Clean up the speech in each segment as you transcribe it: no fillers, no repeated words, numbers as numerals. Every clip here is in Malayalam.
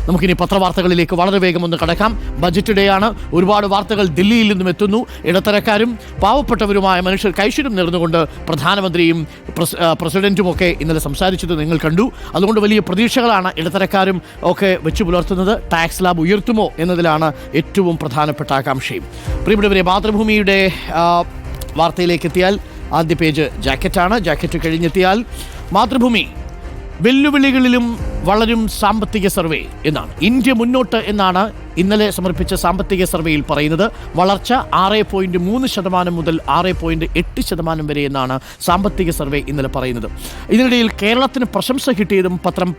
നമുക്കിനി പത്രവാർത്തകളിലേക്ക് വളരെ വേഗം ഒന്ന് കടക്കാം. ബജറ്റ് ഡേയാണ്. ഒരുപാട് വാർത്തകൾ ദില്ലിയിൽ നിന്നും എത്തുന്നു. ഇടത്തരക്കാരും പാവപ്പെട്ടവരുമായ മനുഷ്യർ ഐശ്വര്യം നേർന്നുകൊണ്ട് പ്രധാനമന്ത്രിയും പ്രസിഡന്റുമൊക്കെ ഇന്നലെ സംസാരിച്ചത് നിങ്ങൾ കണ്ടു. അതുകൊണ്ട് വലിയ പ്രതീക്ഷകളാണ് ഇടത്തരക്കാരും ഒക്കെ വെച്ചു പുലർത്തുന്നത്. ടാക്സ് സ്ലാബ് ഉയർത്തുമോ എന്നതിലാണ് ഏറ്റവും പ്രധാനപ്പെട്ട ആകാംക്ഷയും. പ്രിയപ്പെട്ടവരെ, മാതൃഭൂമിയുടെ വാർത്തയിലേക്ക് എത്തിയാൽ ആദ്യ പേജ് ജാക്കറ്റാണ്. ജാക്കറ്റ് കഴിഞ്ഞെത്തിയാൽ മാതൃഭൂമി വെല്ലുവിളികളിലും വളരും സാമ്പത്തിക സർവേ എന്നാണ്. ഇന്ത്യ മുന്നോട്ട് എന്നാണ് ഇന്നലെ സമർപ്പിച്ച സാമ്പത്തിക സർവേയിൽ പറയുന്നത്. വളർച്ച 6.3% മുതൽ 6.8% വരെ എന്നാണ് സാമ്പത്തിക സർവേ ഇന്നലെ പറയുന്നത്. ഇതിനിടയിൽ കേരളത്തിന് പ്രശംസ കിട്ടിയതും പത്രം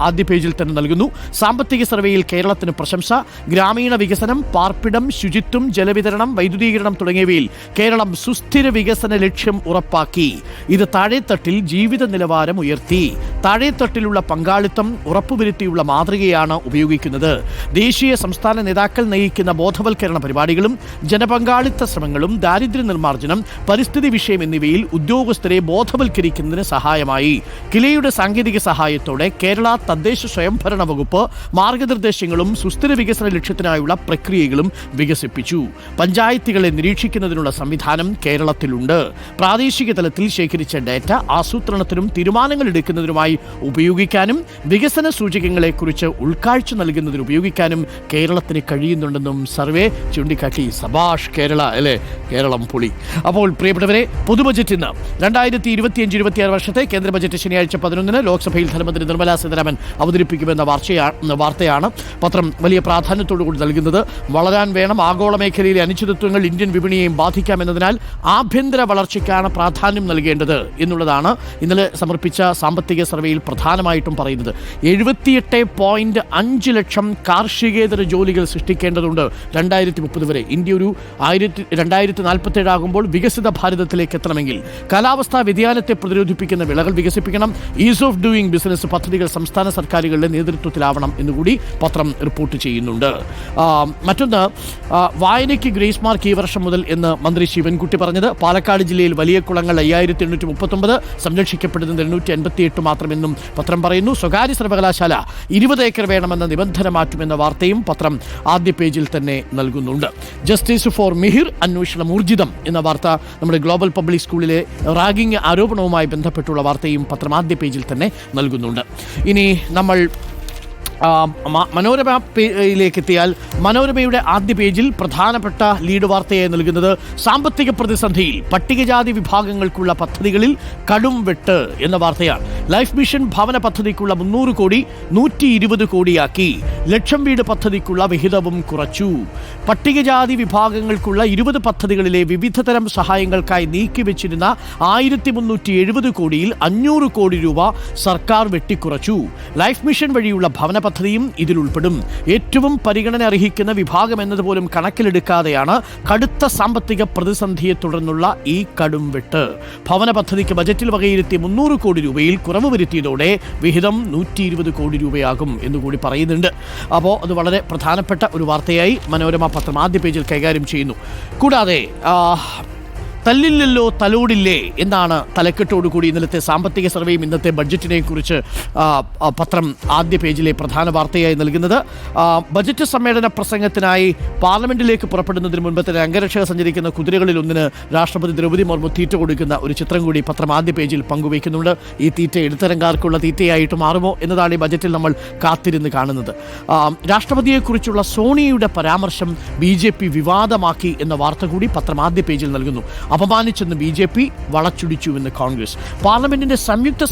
ആദ്യ പേജിൽ തന്നെ നൽകുന്നു. സാമ്പത്തിക സർവേയിൽ കേരളത്തിന് പ്രശംസ. ഗ്രാമീണ വികസനം, പാർപ്പിടം, ശുചിത്വം, ജലവിതരണം, വൈദ്യുതീകരണം തുടങ്ങിയവയിൽ കേരളം സുസ്ഥിര വികസന ലക്ഷ്യം ഉറപ്പാക്കി. ഇത് താഴെത്തട്ടിൽ ജീവിത നിലവാരം ഉയർത്തി. താഴെത്തട്ടിലുള്ള പങ്കാളിത്തം ഉറപ്പുവരുത്തിയുള്ള മാതൃകയാണ് ഉപയോഗിക്കുന്നത്. ദേശീയ സംസ്ഥാന നേതാക്കൾ നയിക്കുന്ന ബോധവൽക്കരണ പരിപാടികളും ജനപങ്കാളിത്ത ശ്രമങ്ങളും ദാരിദ്ര്യ നിർമ്മാർജ്ജനം, പരിസ്ഥിതി വിഷയം എന്നിവയിൽ ഉദ്യോഗസ്ഥരെ ബോധവൽക്കരിക്കുന്നതിന് സഹായമായി. കിലയുടെ സാങ്കേതിക സഹായത്തോടെ കേരള തദ്ദേശ സ്വയംഭരണ വകുപ്പ് മാർഗനിർദ്ദേശങ്ങളും സുസ്ഥിര വികസന ലക്ഷ്യത്തിനായുള്ള പ്രക്രിയകളും വികസിപ്പിച്ചു. പഞ്ചായത്തുകളെ നിരീക്ഷിക്കുന്നതിനുള്ള സംവിധാനം കേരളത്തിലുണ്ട്. പ്രാദേശിക തലത്തിൽ ശേഖരിച്ച ഡാറ്റ ആസൂത്രണത്തിനും തീരുമാനങ്ങൾ എടുക്കുന്നതിനുമായി ഉപയോഗിക്കാനും വികസന സൂചകങ്ങളെക്കുറിച്ച് ഉൾക്കാഴ്ച നൽകുന്നതിന് ഉപയോഗിക്കാനും കേരളത്തിന് കഴിയുന്നുണ്ടെന്നും സർവേ ചൂണ്ടിക്കാട്ടി. സബാഷ് കേരള, അല്ലേ? കേരളം പൊളി. അപ്പോൾ പ്രിയപ്പെട്ടവരെ, പൊതുബജറ്റ് ഇന്ന് 2025-26 വർഷത്തെ കേന്ദ്ര ബജറ്റ് ശനിയാഴ്ച 11-ന് ലോക്സഭയിൽ ധനമന്ത്രി നിർമ്മലാ സീതാരാമൻ അവതരിപ്പിക്കുമെന്ന വാർത്തയാണ് പത്രം വലിയ പ്രാധാന്യത്തോടുകൂടി നൽകുന്നത്. വളരാൻ വേണം. ആഗോള മേഖലയിലെ അനിശ്ചിതത്വങ്ങൾ ഇന്ത്യൻ വിപണിയെയും ബാധിക്കാമെന്നതിനാൽ ആഭ്യന്തര വളർച്ചയ്ക്കാണ് പ്രാധാന്യം നൽകേണ്ടത് എന്നുള്ളതാണ് ഇന്നലെ സമർപ്പിച്ച സാമ്പത്തിക സർവേയിൽ പ്രധാനമായിട്ടും പറയുന്നത്. 78.5 ലക്ഷം കാർഷികേതര ജോലികൾ സൃഷ്ടിക്കേണ്ടതുണ്ട് 2030 വരെ. ഇന്ത്യ ഒരു 2047 ആകുമ്പോൾ വികസിത ഭാരതത്തിലേക്ക് എത്തണമെങ്കിൽ കാലാവസ്ഥാ വ്യതിയാനത്തെ പ്രതിരോധിപ്പിക്കുന്ന വിളകൾ വികസിപ്പിക്കണം. ഈസ് ഓഫ് ഡൂയിങ് ബിസിനസ് പദ്ധതികൾ സംസ്ഥാന സർക്കാരുകളുടെ നേതൃത്വത്തിലാവണം എന്നുകൂടി പത്രം റിപ്പോർട്ട് ചെയ്യുന്നുണ്ട്. മറ്റൊന്ന്, വായനയ്ക്ക് ഗ്രേസ് മാർക്ക് ഈ വർഷം മുതൽ എന്ന് മന്ത്രി ശിവൻകുട്ടി പറഞ്ഞത്. പാലക്കാട് ജില്ലയിൽ വലിയ കുളങ്ങൾ 5839, സംരക്ഷിക്കപ്പെടുന്നത് 858 മാത്രമെന്നും പത്രം പറയുന്നു. സ്വകാര്യ സർവകലാശാല 20 ഏക്കർ വേണമെന്ന നിബന്ധന മാറ്റുമെന്ന വാർത്തയും പത്രം ആദ്യ പേജിൽ തന്നെ നൽകുന്നുണ്ട്. ജസ്റ്റിസ് ഫോർ മിഹിർ, അന്വേഷണം ഊർജിതം എന്ന വാർത്ത നമ്മുടെ ഗ്ലോബൽ പബ്ലിക് സ്കൂളിലെ റാഗിംഗ് ആരോപണവുമായി ബന്ധപ്പെട്ടുള്ള വാർത്തയും പത്രം ആദ്യ പേജിൽ തന്നെ നൽകുന്നുണ്ട്. ഇനി നമ്മൾ മനോരമയിലേക്ക് എത്തിയാൽ മനോരമയുടെ ആദ്യ പേജിൽ പ്രധാനപ്പെട്ട ലീഡ് വാർത്തയായി നൽകുന്നത് സാമ്പത്തിക പ്രതിസന്ധിയിൽ പട്ടികജാതി വിഭാഗങ്ങൾക്കുള്ള പദ്ധതികളിൽ കടും വെട്ട് എന്ന വാർത്തയാണ്. ലൈഫ് മിഷൻ ഭവന പദ്ധതിക്കുള്ള 300 കോടി 120 കോടിയാക്കി. ലക്ഷം വീട് പദ്ധതിക്കുള്ള വിഹിതവും കുറച്ചു. പട്ടികജാതി വിഭാഗങ്ങൾക്കുള്ള 20 പദ്ധതികളിലെ വിവിധതരം സഹായങ്ങൾക്കായി നീക്കിവെച്ചിരുന്ന 1370 കോടിയിൽ 500 കോടി രൂപ സർക്കാർ വെട്ടിക്കുറച്ചു. ലൈഫ് മിഷൻ വഴിയുള്ള ഭവന പദ്ധതിയും ഇതിൽ ഉൾപ്പെടും. ഏറ്റവും പരിഗണന അർഹിക്കുന്ന വിഭാഗം എന്നതുപോലും കണക്കിലെടുക്കാതെയാണ് കടുത്ത സാമ്പത്തിക പ്രതിസന്ധിയെ തുടർന്നുള്ള ഈ കടും വെട്ട്. ഭവന പദ്ധതിക്ക് ബജറ്റിൽ വകയിരുത്തിയ 300 കോടി രൂപയിൽ കുറവ് വരുത്തിയതോടെ വിഹിതം 120 കോടി രൂപയാകും എന്നുകൂടി പറയുന്നുണ്ട്. അപ്പോൾ അത് വളരെ പ്രധാനപ്പെട്ട ഒരു വാർത്തയായി മനോരമ പത്രം ആദ്യ പേജിൽ കൈകാര്യം ചെയ്യുന്നു. കൂടാതെ തല്ലില്ലല്ലോ തലോടില്ലേ എന്നാണ് തലക്കെട്ടോടുകൂടി ഇന്നലത്തെ സാമ്പത്തിക സർവേയും ഇന്നത്തെ ബഡ്ജറ്റിനെയും കുറിച്ച് പത്രം ആദ്യ പേജിലെ പ്രധാന വാർത്തയായി നൽകുന്നത്. ബജറ്റ് സമ്മേളന പ്രസംഗത്തിനായി പാർലമെന്റിലേക്ക് പുറപ്പെടുന്നതിന് മുൻപ് തന്നെ അംഗരക്ഷകർ സഞ്ചരിക്കുന്ന കുതിരകളിൽ ഒന്നിന് രാഷ്ട്രപതി ദ്രൗപദി മുർമു തീറ്റ കൊടുക്കുന്ന ഒരു ചിത്രം കൂടി പത്രം ആദ്യ പേജിൽ പങ്കുവയ്ക്കുന്നുണ്ട്. ഈ തീറ്റ ഇടത്തരംകാർക്കുള്ള തീറ്റയായിട്ട് മാറുമോ എന്നതാണ് ഈ ബജറ്റിൽ നമ്മൾ കാത്തിരുന്ന് കാണുന്നത്. രാഷ്ട്രപതിയെക്കുറിച്ചുള്ള സോണിയയുടെ പരാമർശം BJP വിവാദമാക്കി എന്ന വാർത്ത കൂടി പത്രം ആദ്യ പേജിൽ നൽകുന്നു. അപമാനിച്ചെന്ന് BJP, വളച്ചൊടിച്ചുവെന്ന് കോൺഗ്രസ്. പാർലമെന്റിന്റെ സംയുക്ത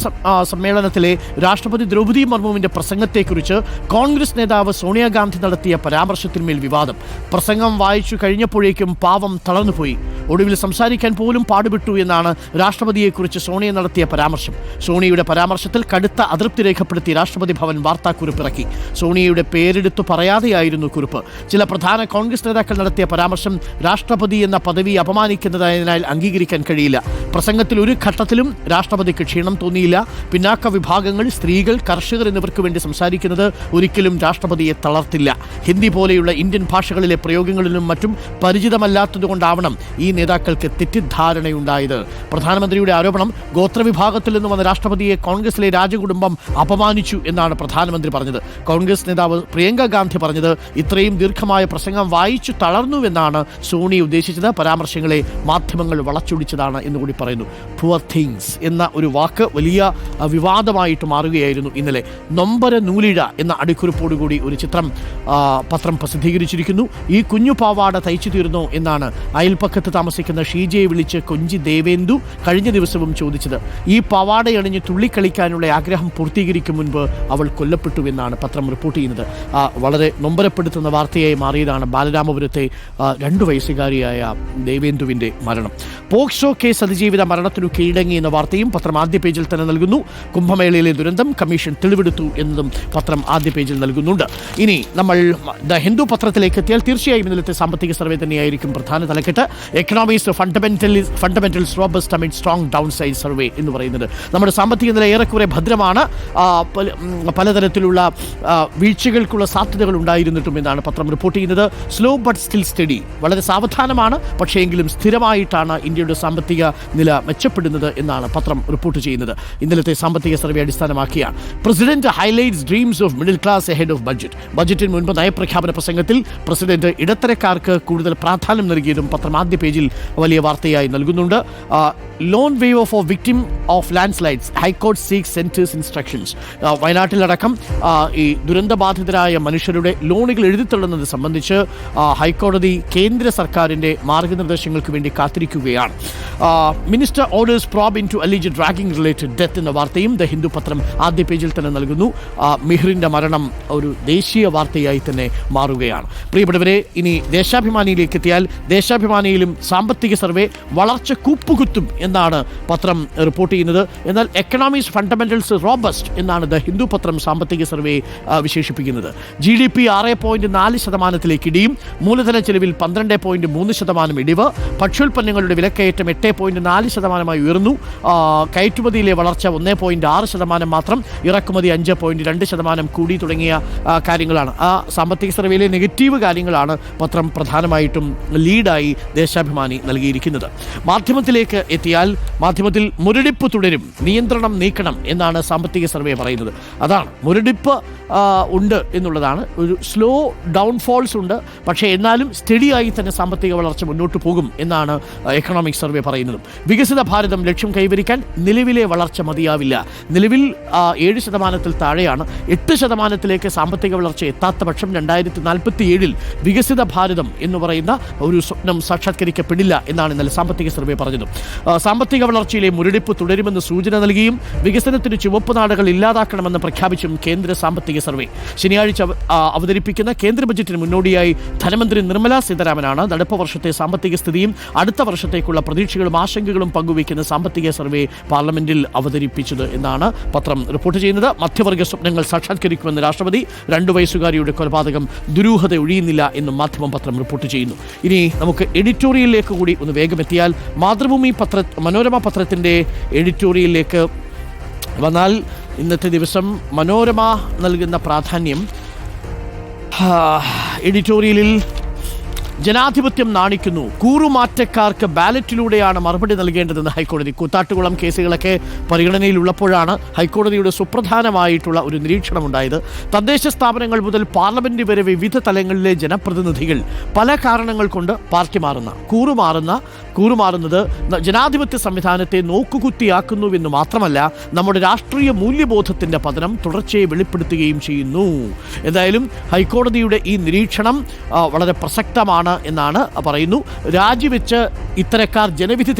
സമ്മേളനത്തിലെ രാഷ്ട്രപതി ദ്രൗപദി മുർമുവിന്റെ പ്രസംഗത്തെക്കുറിച്ച് കോൺഗ്രസ് നേതാവ് സോണിയാഗാന്ധി നടത്തിയ പരാമർശത്തിന്മേൽ വിവാദം. പ്രസംഗം വായിച്ചു കഴിഞ്ഞപ്പോഴേക്കും പാവം തളർന്നുപോയി. ഒടുവിൽ സംസാരിക്കാൻ പോലും പാടുപെട്ടു എന്നാണ് രാഷ്ട്രപതിയെക്കുറിച്ച് സോണിയ നടത്തിയ പരാമർശം. സോണിയയുടെ പരാമർശത്തിൽ കടുത്ത അതൃപ്തി രേഖപ്പെടുത്തി രാഷ്ട്രപതി ഭവൻ വാർത്താക്കുറിപ്പിറക്കി. സോണിയയുടെ പേരെടുത്തു പറയാതെയായിരുന്നു കുറിപ്പ്. ചില പ്രധാന കോൺഗ്രസ് നേതാക്കൾ നടത്തിയ പരാമർശം രാഷ്ട്രപതി എന്ന പദവി അപമാനിക്കുന്നതായതിനാൽ രാഷ്ട്രീയത്തിനായി അംഗീകരിക്കാൻ കഴിയില്ല. പ്രസംഗത്തിൽ ഒരു ഘട്ടത്തിലും രാഷ്ട്രപതിക്ക് ക്ഷീണം തോന്നിയില്ല. പിന്നാക്ക വിഭാഗങ്ങൾ, സ്ത്രീകൾ, കർഷകർ എന്നിവർക്ക് വേണ്ടി സംസാരിക്കുന്നത് ഒരിക്കലും രാഷ്ട്രപതിയെ തളർത്തില്ല. ഹിന്ദി പോലെയുള്ള ഇന്ത്യൻ ഭാഷകളിലെ പ്രയോഗങ്ങളിലും മറ്റും പരിചിതമല്ലാത്തതുകൊണ്ടാവണം ഈ നേതാക്കൾക്ക് തെറ്റിദ്ധാരണയുണ്ടായത്. പ്രധാനമന്ത്രിയുടെ ആരോപണം ഗോത്രവിഭാഗത്തിൽ നിന്ന് വന്ന രാഷ്ട്രപതിയെ കോൺഗ്രസിലെ രാജകുടുംബം അപമാനിച്ചു എന്നാണ് പ്രധാനമന്ത്രി പറഞ്ഞത്. കോൺഗ്രസ് നേതാവ് പ്രിയങ്ക ഗാന്ധി പറഞ്ഞത് ഇത്രയും ദീർഘമായ പ്രസംഗം വായിച്ചു തളർന്നുവെന്നാണ് സോണി ഉദ്ദേശിച്ചത്. പരാമർശങ്ങളെ മാധ്യമങ്ങൾ വളച്ചൊടിച്ചതാണ് എന്നുകൂടി പറയുന്നു. പുവർ തിങ്സ് എന്ന ഒരു വാക്ക് വലിയ വിവാദമായിട്ട് മാറുകയായിരുന്നു ഇന്നലെ. നൊമ്പര നൂലിഴ എന്ന അടിക്കുറിപ്പോടുകൂടി ഒരു ചിത്രം പത്രം പ്രസിദ്ധീകരിച്ചിരിക്കുന്നു. ഈ കുഞ്ഞു പാവാട തയ്ച്ചു തീർന്നോ എന്നാണ് അയൽപ്പക്കത്ത് താമസിക്കുന്ന ഷീജയെ വിളിച്ച് കൊഞ്ചി ദേവേന്ദു കഴിഞ്ഞ ദിവസവും ചോദിച്ചത്. ഈ പാവാടയണിഞ്ഞ് തുള്ളിക്കളിക്കാനുള്ള ആഗ്രഹം പൂർത്തീകരിക്കും മുൻപ് അവൾ കൊല്ലപ്പെട്ടുവെന്നാണ് പത്രം റിപ്പോർട്ട് ചെയ്യുന്നത്. വളരെ നൊമ്പരപ്പെടുത്തുന്ന വാർത്തയായി മാറിയതാണ് ബാലരാമപുരത്തെ 2 വയസ്സുകാരിയായ ദേവേന്ദുവിൻ്റെ മരണം. പോക്സോ കേസ് അതിജീവിത മരണത്തിനു കീഴടങ്ങി എന്ന വാർത്തയും പത്രം ആദ്യ പേജിൽ തന്നെ നൽകുന്നു. കുംഭമേളയിലെ ദുരന്തം കമ്മീഷൻ തെളിവെടുത്തു എന്നതും പത്രം ആദ്യ പേജിൽ നൽകുന്നുണ്ട്. ഇനി നമ്മൾ ദ ഹിന്ദു പത്രത്തിലേക്ക് എത്തിയാൽ തീർച്ചയായും ഇന്നലത്തെ സാമ്പത്തിക സർവേ തന്നെയായിരിക്കും പ്രധാന തലക്കെട്ട്. Economics fundamentals robust amid strong down side survey എന്ന് പറയുന്നത്. നമ്മുടെ സാമ്പത്തിക നില ഏറെക്കുറെ ഭദ്രമാണ്, പലതരത്തിലുള്ള വീഴ്ചകൾക്കുള്ള സാധ്യതകൾ ഉണ്ടായിരുന്നിട്ടും എന്നാണ് പത്രം റിപ്പോർട്ട് ചെയ്യുന്നത്. സ്ലോ ബട്ട് സ്റ്റിൽ സ്റ്റഡി, വളരെ സാവധാനമാണ് പക്ഷേ എങ്കിലും സ്ഥിരമായിട്ടാണ് ഇന്ത്യയുടെ സാമ്പത്തിക നില മെച്ചപ്പെടുന്നത് എന്നാണ് പത്രം റിപ്പോർട്ട് ചെയ്യുന്നത്. ഇന്നലത്തെ സാമ്പത്തിക സർവേ അടിസ്ഥാനമാക്കിയാണ്. President highlights dreams of middle class ahead of budget. ബഡ്ജറ്റിന് മുൻപ് നയപ്രഖ്യാപന പ്രസംഗത്തിൽ പ്രസിഡന്റ് ഇടത്തരക്കാർക്ക് കൂടുതൽ പ്രാധാന്യം നൽകിയതും പത്രം ആദ്യ പേജിൽ വലിയ വാർത്തയായി നൽകുന്നുണ്ട്. Loan waive for victim of landslides, high court seeks centre's instructions. വയനാട്ടിലടക്കം ഈ ദുരന്തബാധിതരായ മനുഷ്യരുടെ ലോണുകൾ എഴുതിത്തള്ളുന്നത് സംബന്ധിച്ച് ഹൈക്കോടതി കേന്ദ്ര സർക്കാരിൻ്റെ മാർഗനിർദ്ദേശങ്ങൾക്ക് വേണ്ടി കാത്തിരിക്കുകയാണ്. Minister orders probe into alleged dragging related death എന്ന വാർത്തയും ദ ഹിന്ദു പത്രം ആദ്യ പേജിൽ തന്നെ നൽകുന്നു. മിഹിറിൻ്റെ മരണം ഒരു ദേശീയ വാർത്തയായി തന്നെ മാറുകയാണ്. പ്രിയപ്പെട്ടവരെ, ഇനി ദേശാഭിമാനിയിലേക്ക് എത്തിയാൽ ദേശാഭിമാനിയിലും സാമ്പത്തിക സർവേ വളർച്ച കൂപ്പുകുത്തും എന്നാണ് പത്രം റിപ്പോർട്ട് ചെയ്യുന്നത്. എന്നാൽ എക്കണോമിക്സ് ഫണ്ടമെന്റൽസ് റോബസ്റ്റ് എന്നാണ് ദ ഹിന്ദു പത്രം സാമ്പത്തിക സർവേ വിശേഷിപ്പിക്കുന്നത്. GDP 6.4% ഇടിയും, മൂലധന ചെലവിൽ 12.3% ഇടിവ്, ഭക്ഷ്യോൽപ്പന്നങ്ങളുടെ വിലക്കയറ്റം 8.4% ഉയർന്നു, കയറ്റുമതിയിലെ വളർച്ച 1.6% മാത്രം, ഇറക്കുമതി 5.2% കൂടി തുടങ്ങിയ കാര്യങ്ങളാണ്. ആ സാമ്പത്തിക സർവേയിലെ നെഗറ്റീവ് കാര്യങ്ങളാണ് പത്രം പ്രധാനമായിട്ടും ലീഡായി ദേശാഭിമാനി നൽകിയിരിക്കുന്നത്. മാധ്യമത്തിലേക്ക് എത്തിയാൽ മാധ്യമത്തിൽ മുരടിപ്പ് തുടരും, നിയന്ത്രണം നീക്കണം എന്നാണ് സാമ്പത്തിക സർവേ പറയുന്നത്. അതാണ് മുരടിപ്പ് ഉണ്ട് എന്നുള്ളതാണ്. ഒരു സ്ലോ ഡൗൺഫോൾസ് ഉണ്ട്, പക്ഷേ എന്നാലും സ്റ്റഡിയായി തന്നെ സാമ്പത്തിക വളർച്ച മുന്നോട്ട് പോകും എന്നാണ് എക്കണോമിക് സർവേ പറയുന്നത്. വികസിത ഭാരതം ലക്ഷ്യം കൈവരിക്കാൻ നിലവിലെ വളർച്ച മതിയാവില്ല. നിലവിൽ 7% താഴെയാണ്. 8% സാമ്പത്തിക വളർച്ച എത്താത്ത പക്ഷം 2047 വികസിത ഭാരതം എന്ന് പറയുന്ന ഒരു സ്വപ്നം സാക്ഷാത്കരിക്കപ്പെടില്ല എന്നാണ് ഇന്നലെ സാമ്പത്തിക സർവേ പറഞ്ഞത്. സാമ്പത്തിക വളർച്ചയിലെ മുരടിപ്പ് തുടരുമെന്ന് സൂചന നൽകിയും വികസനത്തിന് ചുവപ്പ് നാടുകൾ ഇല്ലാതാക്കണമെന്ന് പ്രഖ്യാപിച്ചും കേന്ദ്ര സാമ്പത്തിക സർവേ. ശനിയാഴ്ച അവതരിപ്പിക്കുന്ന കേന്ദ്ര ബജറ്റിന് മുന്നോടിയായി ധനമന്ത്രി നിർമ്മല സീതാരാമനാണ് നടപ്പ് വർഷത്തെ സാമ്പത്തിക സ്ഥിതിയും അടുത്ത വർഷത്തേക്കുള്ള പ്രതീക്ഷകളും ആശങ്കകളും പങ്കുവയ്ക്കുന്ന സാമ്പത്തിക സർവേ പാർലമെന്റിൽ അവതരിപ്പിച്ചത് എന്നാണ് പത്രം റിപ്പോർട്ട് ചെയ്യുന്നത്. മധ്യവർഗ സ്വപ്നങ്ങൾ സാക്ഷാത്കരിക്കുമെന്ന് രാഷ്ട്രപതി, 2 വയസ്സുകാരിയുടെ കൊലപാതകം ദുരൂഹത ഒഴിയുന്നില്ല എന്നും മാധ്യമം പത്രം റിപ്പോർട്ട് ചെയ്യുന്നു. ഇനി നമുക്ക് എഡിറ്റോറിയലിലേക്ക് കൂടി ഒന്ന് വേഗമെത്തിയാൽ മാതൃഭൂമി മനോരമ പത്രത്തിൻ്റെ എഡിറ്റോറിയലിലേക്ക് വന്നാൽ ഇന്നത്തെ ദിവസം മനോരമ നൽകുന്ന പ്രാധാന്യം എഡിറ്റോറിയലിൽ ജനാധിപത്യം നാണിക്കുന്നു, കൂറുമാറ്റക്കാർക്ക് ബാലറ്റിലൂടെയാണ് മറുപടി നൽകേണ്ടതെന്ന് ഹൈക്കോടതി. കൂത്താട്ടുകുളം കേസുകളൊക്കെ പരിഗണനയിലുള്ളപ്പോഴാണ് ഹൈക്കോടതിയുടെ സുപ്രധാനമായിട്ടുള്ള ഒരു നിരീക്ഷണമുണ്ടായത്. തദ്ദേശ സ്ഥാപനങ്ങൾ മുതൽ പാർലമെന്റ് വരെ വിവിധ തലങ്ങളിലെ ജനപ്രതിനിധികൾ പല കാരണങ്ങൾ കൊണ്ട് പാർട്ടി കൂറുമാറുന്നത് ജനാധിപത്യ സംവിധാനത്തെ നോക്കുകുത്തിയാക്കുന്നുവെന്ന് മാത്രമല്ല നമ്മുടെ രാഷ്ട്രീയ മൂല്യബോധത്തിൻ്റെ പതനം തുടർച്ചയെ വെളിപ്പെടുത്തുകയും ചെയ്യുന്നു. എന്തായാലും ഹൈക്കോടതിയുടെ ഈ നിരീക്ഷണം വളരെ പ്രസക്തമാണ് എന്നാണ് പറയുന്നു. രാജിവെച്ച് ഇത്തരക്കാർ ജനവിധി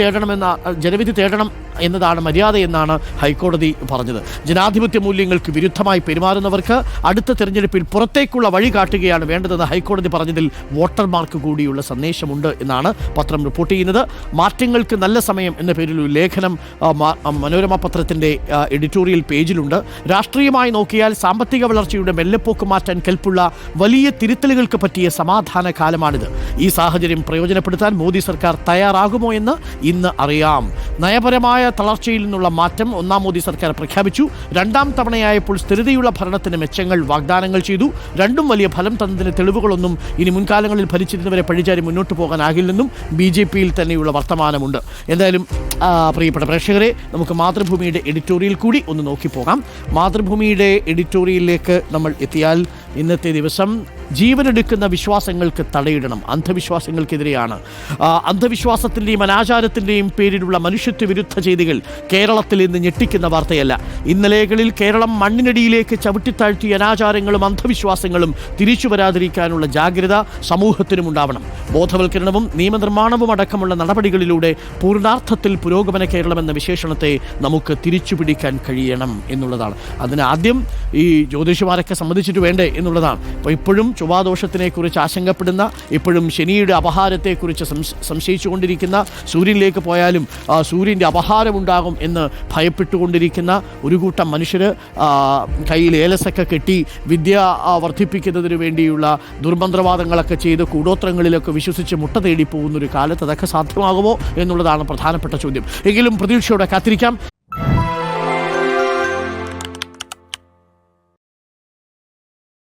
തേടണം എന്നതാണ് മര്യാദയെന്നാണ് ഹൈക്കോടതി പറഞ്ഞത്. ജനാധിപത്യ മൂല്യങ്ങൾക്ക് വിരുദ്ധമായി പെരുമാറുന്നവർക്ക് അടുത്ത തെരഞ്ഞെടുപ്പിൽ പുറത്തേക്കുള്ള വഴി കാട്ടുകയാണ് വേണ്ടതെന്ന് ഹൈക്കോടതി പറഞ്ഞതിൽ വോട്ടർമാർക്ക് കൂടിയുള്ള സന്ദേശമുണ്ട് എന്നാണ് പത്രം റിപ്പോർട്ട് ചെയ്യുന്നത്. മാറ്റങ്ങൾക്ക് നല്ല സമയം എന്ന പേരിൽ ഒരു ലേഖനം മനോരമ പത്രത്തിൻ്റെ എഡിറ്റോറിയൽ പേജിലുണ്ട്. രാഷ്ട്രീയമായി നോക്കിയാൽ സാമ്പത്തിക വളർച്ചയുടെ മെല്ലെപ്പോക്ക് മാറ്റാൻ കെൽപ്പുള്ള വലിയ തിരുത്തലുകൾക്ക് പറ്റിയ സമാധാന കാലമാണിത്. ഈ സാഹചര്യം പ്രയോജനപ്പെടുത്താൻ മോദി സർക്കാർ തയ്യാറാകുമോ എന്ന് ഇന്ന് അറിയാം. നയപരമായ തളർച്ചയിൽ നിന്നുള്ള മാറ്റം ഒന്നാം മോദി സർക്കാർ പ്രഖ്യാപിച്ചു. രണ്ടാം തവണയായപ്പോൾ സ്ഥിരതയുള്ള ഭരണത്തിന് മെച്ചങ്ങൾ വാഗ്ദാനങ്ങൾ ചെയ്തു. രണ്ടും വലിയ ഫലം തന്നതിന് തെളിവുകളൊന്നും ഇനി മുൻകാലങ്ങളിൽ ഭരിച്ചിരുന്നവരെ പഴിചാരി മുന്നോട്ട് പോകാനാകില്ലെന്നും BJP-യിൽ തന്നെയുള്ള വർത്തമാനമുണ്ട്. എന്തായാലും പ്രിയപ്പെട്ട പ്രേക്ഷകരെ, നമുക്ക് മാതൃഭൂമിയുടെ എഡിറ്റോറിയൽ കൂടി ഒന്ന് നോക്കിപ്പോകാം. മാതൃഭൂമിയുടെ എഡിറ്റോറിയലിലേക്ക് നമ്മൾ എത്തിയാൽ ഇന്നത്തെ ദിവസം ജീവനെടുക്കുന്ന വിശ്വാസങ്ങൾക്ക് തടയിടണം, അന്ധവിശ്വാസങ്ങൾക്കെതിരെയാണ്. അന്ധവിശ്വാസത്തിൻ്റെയും അനാചാരത്തിൻ്റെയും പേരിലുള്ള മനുഷ്യത്വ വിരുദ്ധ ചെയ്തികൾ കേരളത്തിൽ ഇന്ന് ഞെട്ടിക്കുന്ന വാർത്തയല്ല. ഇന്നലെകളിൽ കേരളം മണ്ണിനടിയിലേക്ക് ചവിട്ടിത്താഴ്ത്തിയ അനാചാരങ്ങളും അന്ധവിശ്വാസങ്ങളും തിരിച്ചു വരാതിരിക്കാനുള്ള ജാഗ്രത സമൂഹത്തിനുമുണ്ടാവണം. ബോധവൽക്കരണവും നിയമനിർമ്മാണവും അടക്കമുള്ള നടപടികളിലൂടെ പൂർണ്ണാർത്ഥത്തിൽ പുരോഗമന കേരളം എന്ന വിശേഷണത്തെ നമുക്ക് തിരിച്ചു പിടിക്കാൻ കഴിയണം എന്നുള്ളതാണ്. അതിനാദ്യം ഈ ജ്യോതിഷമാരൊക്കെ സംബന്ധിച്ചിട്ട് വേണ്ടേ എന്നുള്ളതാണ്. അപ്പോൾ ഇപ്പോഴും ചൊവ്വാദോഷത്തിനെക്കുറിച്ച് ആശങ്കപ്പെടുന്ന, ഇപ്പോഴും ശനിയുടെ അപഹാരത്തെക്കുറിച്ച് സംശയിച്ചുകൊണ്ടിരിക്കുന്ന, സൂര്യനിലേക്ക് പോയാലും സൂര്യൻ്റെ അപഹാരമുണ്ടാകും എന്ന് ഭയപ്പെട്ടുകൊണ്ടിരിക്കുന്ന ഒരു കൂട്ടം മനുഷ്യർ കയ്യിൽ ഏലസൊക്കെ കെട്ടി വിദ്യ വർദ്ധിപ്പിക്കുന്നതിന് വേണ്ടിയുള്ള ദുർമന്ത്രവാദങ്ങളൊക്കെ ചെയ്ത് കൂടോത്രങ്ങളിലൊക്കെ വിശ്വസിച്ച് മുട്ട തേടി പോകുന്നൊരു കാലത്ത് അതൊക്കെ സാധ്യമാകുമോ എന്നുള്ളതാണ് പ്രധാനപ്പെട്ട ചോദ്യം. എങ്കിലും പ്രതീക്ഷയോടെ കാത്തിരിക്കാം.